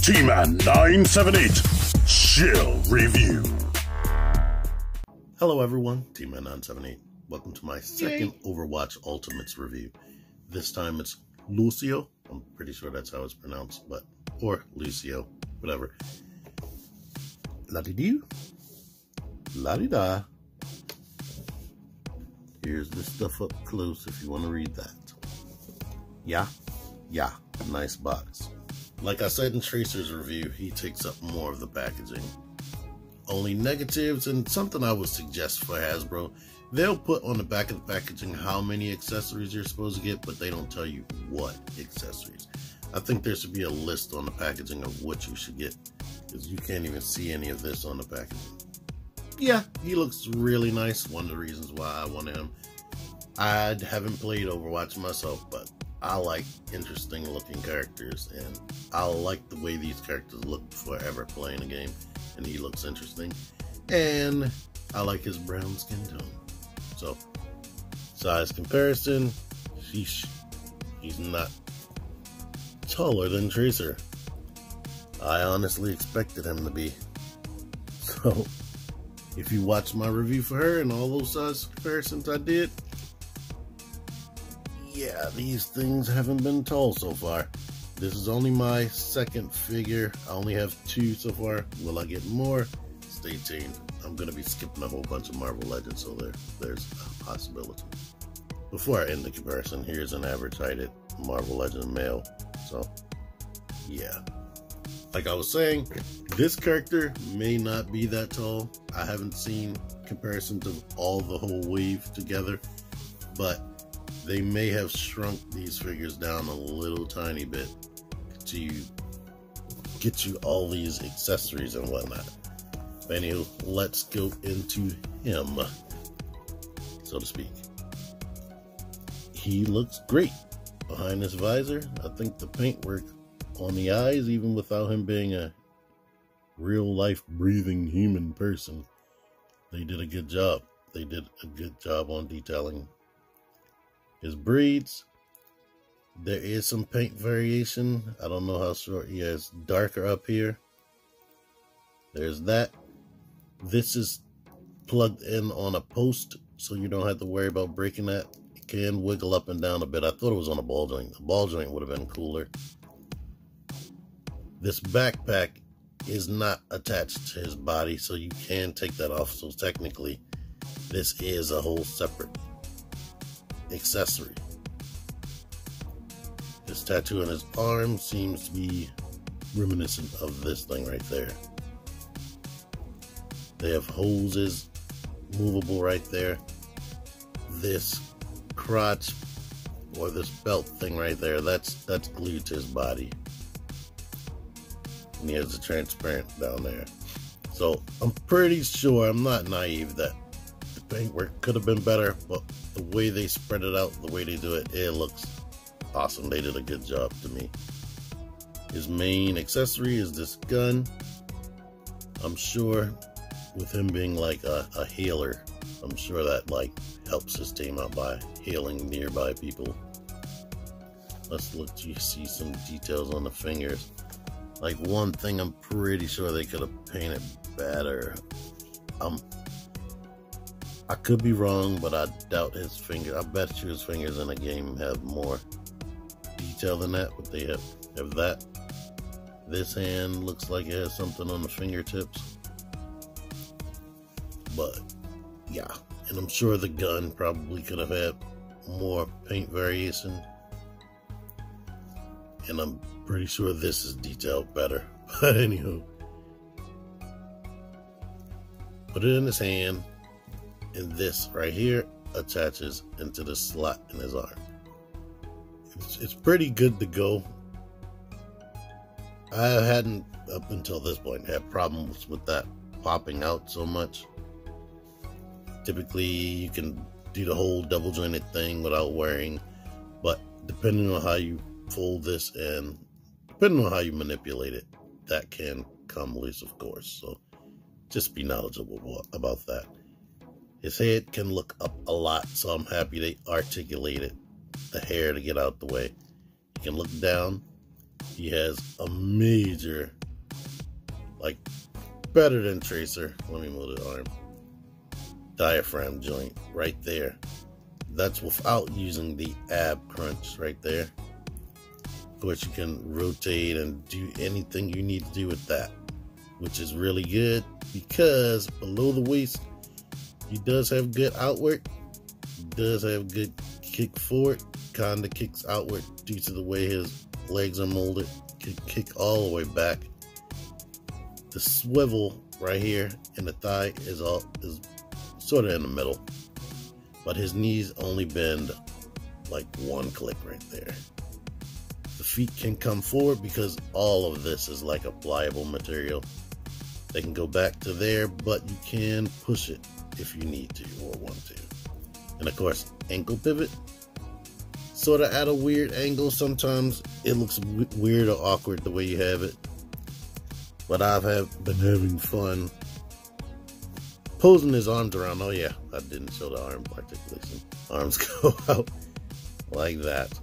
T-Man 978 Chill Review. Hello everyone, T-Man 978. Welcome to my second Overwatch Ultimates review. This time it's Lucio. I'm pretty sure that's how it's pronounced, or Lucio, whatever. La-di-doo. La-di-da. Here's the stuff up close if you want to read that. Yeah, nice box. Like I said in Tracer's review, he takes up more of the packaging. Only negatives, and something I would suggest for Hasbro, they'll put on the back of the packaging how many accessories you're supposed to get, but they don't tell you what accessories. I think there should be a list on the packaging of what you should get, because you can't even see any of this on the packaging. Yeah, he looks really nice. One of the reasons why I wanted him. I haven't played Overwatch myself, but I like interesting looking characters, and I like the way these characters look forever playing a game, and he looks interesting. And I like his brown skin tone. So, size comparison, sheesh, he's not taller than Tracer. I honestly expected him to be. So, if you watch my review for her and all those size comparisons I did, yeah, these things haven't been tall so far. This is only my second figure. I only have 2 so far. Will I get more? Stay tuned. I'm going to be skipping a whole bunch of Marvel Legends, so there's a possibility. Before I end the comparison, here's an average heighted Marvel Legends male. So, yeah. Like I was saying, this character may not be that tall. I haven't seen comparisons of all the whole wave together, but they may have shrunk these figures down a little tiny bit to get you all these accessories and whatnot. But anywho, let's go into him, so to speak. He looks great behind this visor. I think the paintwork on the eyes, even without him being a real life breathing human person, they did a good job. They did a good job on detailing his breeds. There is some paint variation. I don't know how short he is. Darker up here. There's that. This is plugged in on a post, so you don't have to worry about breaking that. It can wiggle up and down a bit. I thought it was on a ball joint. The ball joint would have been cooler. This backpack is not attached to his body, so you can take that off. So technically, this is a whole separate accessory. This tattoo on his arm seems to be reminiscent of this thing right there. They have hoses, movable right there. This crotch or this belt thing right there, that's glued to his body. And he has a transparent down there. So I'm pretty sure, I'm not naive, that the paintwork could have been better, but the way they spread it out, the way they do it, it looks awesome. They did a good job to me. His main accessory is this gun. I'm sure with him being like a healer, I'm sure that like helps his team out by healing nearby people. Let's look to see some details on the fingers. Like, one thing I'm pretty sure they could have painted better. I could be wrong, but I doubt his finger. I bet you his fingers in the game have more detail than that, but they have that. This hand looks like it has something on the fingertips. But, yeah. And I'm sure the gun probably could have had more paint variation. And I'm pretty sure this is detailed better. But anywho, put it in his hand, and this right here attaches into the slot in his arm. It's pretty good to go. I hadn't, up until this point, had problems with that popping out so much. Typically, you can do the whole double jointed thing without wearing, but depending on how you fold this and depending on how you manipulate it, that can come loose, of course. So just be knowledgeable about that. His head can look up a lot, so I'm happy they articulated the hair to get out the way. He can look down. he has a major, like, better than Tracer. Let me move the arm. Diaphragm joint right there. That's without using the ab crunch right there. Of course, you can rotate and do anything you need to do with that, which is really good because below the waist, he does have good outward. He does have good kick forward. Kinda kicks outward due to the way his legs are molded. Can kick all the way back. The swivel right here in the thigh is sort of in the middle, but his knees only bend like one click right there. The feet can come forward because all of this is like a pliable material. They can go back to there, but you can push it if you need to or want to. And of course, ankle pivot, sort of at a weird angle. Sometimes it looks weird or awkward the way you have it, but I've been having fun posing his arms around. Oh yeah, I didn't show the arm articulation. Arms go out like that.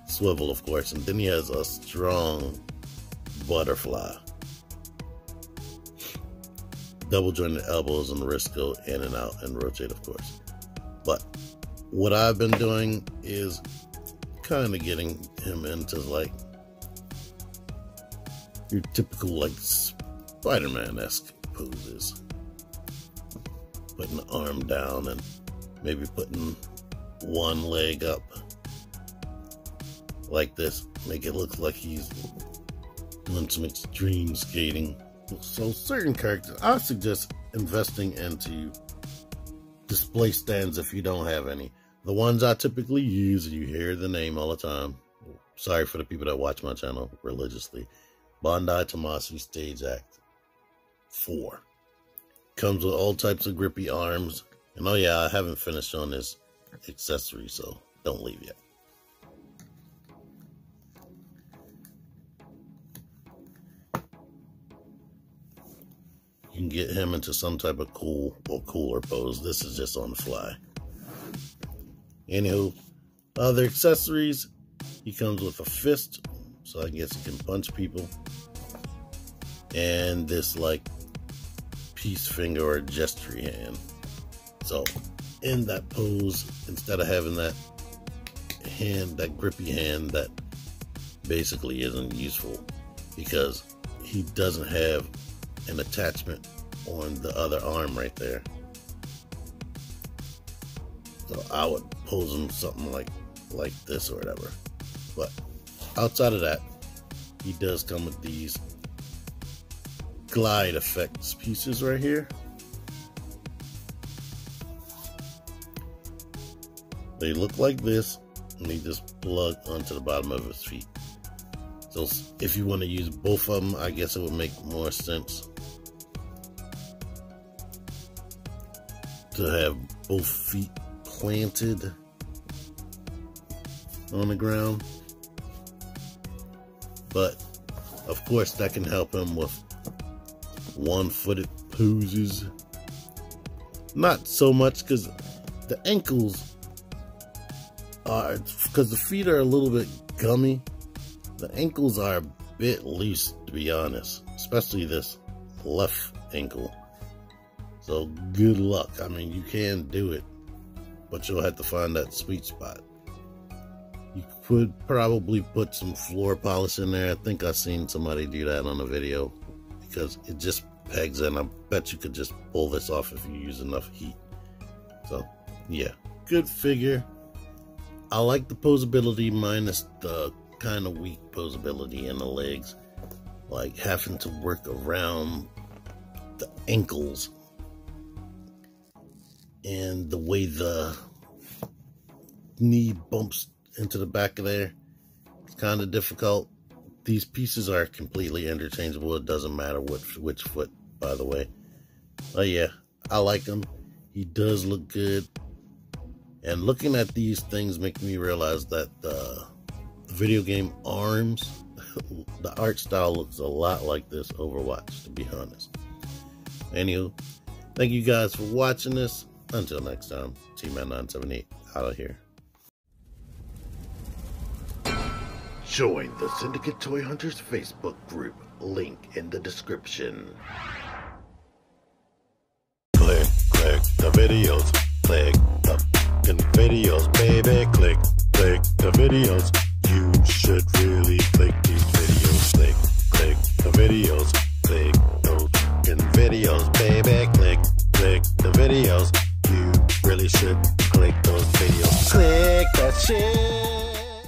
Swivel, of course, and then he has a strong butterfly. Double jointed elbows and the wrists go in and out and rotate, of course. But what I've been doing is kind of getting him into like your typical like Spider-Man-esque poses. Putting the arm down and maybe putting one leg up like this. Make it look like he's doing some extreme skating. So certain characters, I suggest investing into display stands if you don't have any. The ones I typically use, you hear the name all the time. Sorry for the people that watch my channel religiously. Bandai Tamashii Stage Act 4. Comes with all types of grippy arms. And oh yeah, I haven't finished on this accessory, so don't leave yet. You can get him into some type of cool or cooler pose. This is just on the fly. Anywho, other accessories, he comes with a fist, so I guess he can punch people. And this like peace finger or gesture hand. So in that pose, instead of having that hand, that grippy hand that basically isn't useful because he doesn't have an attachment on the other arm right there. So I would pose him something like this or whatever. But outside of that, he does come with these glide effects pieces right here. They look like this, and they just plug onto the bottom of his feet. So if you want to use both of them, I guess it would make more sense to have both feet planted on the ground. But of course that can help him with one-footed poses. Not so much because the ankles are, because the feet are a little bit gummy, the ankles are a bit loose, to be honest, especially this left ankle. So good luck. I mean, you can do it, but you'll have to find that sweet spot. You could probably put some floor polish in there. I think I've seen somebody do that on a video because it just pegs in. I bet you could just pull this off if you use enough heat. So yeah, good figure. I like the posability minus the kind of weak posability in the legs, like having to work around the ankles and the way the knee bumps into the back of there. It's kind of difficult. These pieces are completely interchangeable. It doesn't matter which foot, by the way. Oh yeah, I like him. He does look good. And looking at these things make me realize that the video game ARMS, the art style looks a lot like this Overwatch, to be honest. Anywho, thank you guys for watching this. Until next time, T-Man978 out of here. Join the Syndicate Toy Hunters Facebook group, link in the description. Click the videos, click the fucking videos, baby, click the videos. You should really click these videos, click the videos, click those fucking videos, baby, click the videos. You really should click those videos. Click that shit.